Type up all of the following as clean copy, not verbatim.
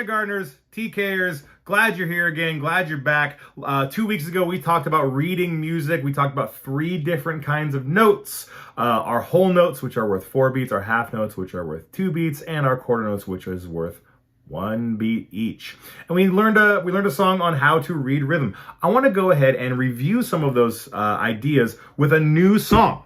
kindergartners, TKers, glad you're here again. Glad you're back. 2 weeks ago, we talked about reading music. We talked about 3 different kinds of notes. Our whole notes, which are worth 4 beats, our half notes, which are worth 2 beats, and our quarter notes, which is worth 1 beat each. And we learned a song on how to read rhythm. I want to go ahead and review some of those ideas with a new song.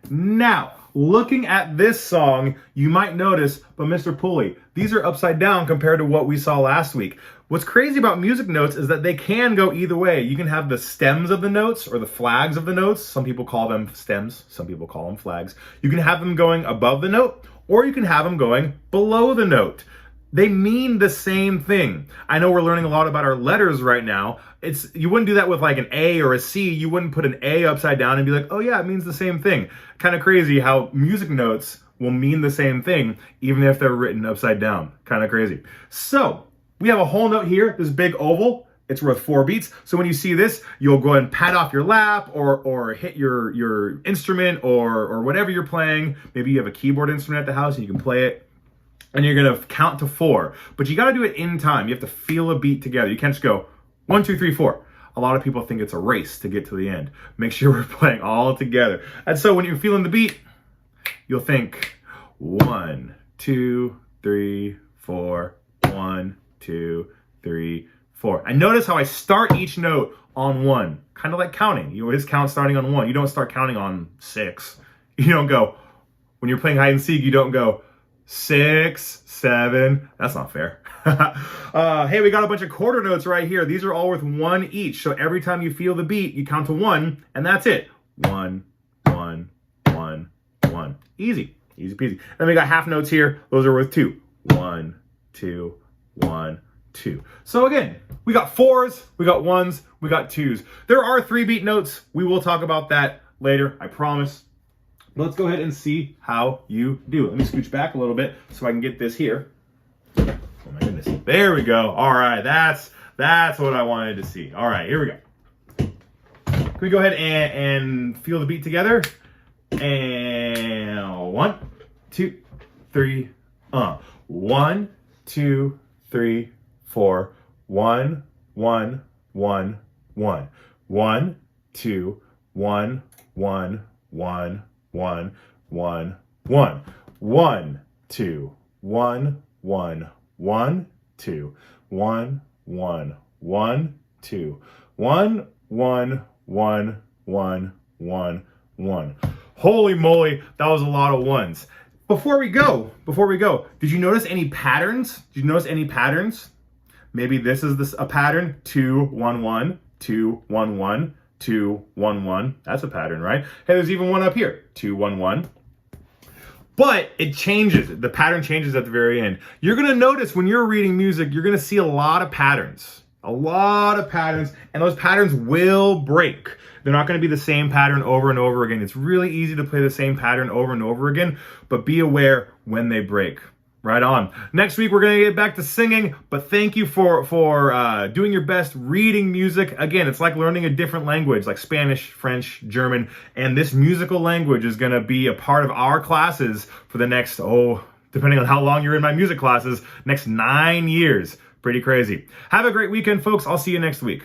Now, looking at this song, you might notice, but Mr. Pulley, these are upside down compared to what we saw last week. What's crazy about music notes is that they can go either way. You can have the stems of the notes or the flags of the notes. Some people call them stems, some people call them flags. You can have them going above the note, or you can have them going below the note. They mean the same thing. I know we're learning a lot about our letters right now. You wouldn't do that with like an A or a C. You wouldn't put an A upside down and be like, oh yeah, it means the same thing. Kind of crazy how music notes will mean the same thing even if they're written upside down. Kind of crazy. So we have a whole note here, this big oval. It's worth 4 beats. So when you see this, you'll go ahead and pat off your lap or hit your instrument or whatever you're playing. Maybe you have a keyboard instrument at the house and you can play it. And you're gonna count to 4, but you gotta do it in time. You have to feel a beat together. You can't just go 1, 2, 3, 4. A lot of people think it's a race to get to the end. Make sure we're playing all together. And so when you're feeling the beat, you'll think 1, 2, 3, 4, 1, 2, 3, 4. And notice how I start each note on 1, kind of like counting. You always count starting on 1. You don't start counting on 6. You don't go, when you're playing hide and seek, you don't go 6, 7. That's not fair. Hey, we got a bunch of quarter notes right here. These are all worth 1 each. So every time you feel the beat, you count to 1, and that's it. 1, 1, 1, 1. Easy. Easy peasy. Then we got half notes here. Those are worth 2. 1, 2, 1, 2. So again, we got 4s, we got 1s, we got 2s. There are 3-beat notes. We will talk about that later, I promise. Let's go ahead and see how you do. Let me scooch back a little bit so I can get this here. Oh my goodness. There we go. All right, that's what I wanted to see. All right, here we go. Can we go ahead and feel the beat together? And 1, 2, 3, 1, 2, 3, 4. 1, 1, 1, 1. 1, 2, 1, 1, 1. 1, 1, 1. 1, 2, 1, 1, 1, 2, 1, 1, 1, 2, 1, 1, 1, 1, 1, 1. Holy moly, that was a lot of 1s. Before we go, did you notice any patterns? Maybe this is a pattern, 2, 1, 1, 2, 1, 1. 2, 1, 1. That's a pattern, right? Hey, there's even one up here. 2, 1, 1. But it changes. The pattern changes at the very end. You're going to notice when you're reading music, you're going to see a lot of patterns. And those patterns will break. They're not going to be the same pattern over and over again. It's really easy to play the same pattern over and over again, but be aware when they break. Right on. Next week, we're going to get back to singing, but thank you for doing your best reading music. Again, it's like learning a different language, like Spanish, French, German, and this musical language is going to be a part of our classes for the next, depending on how long you're in my music classes, next 9 years. Pretty crazy. Have a great weekend, folks. I'll see you next week.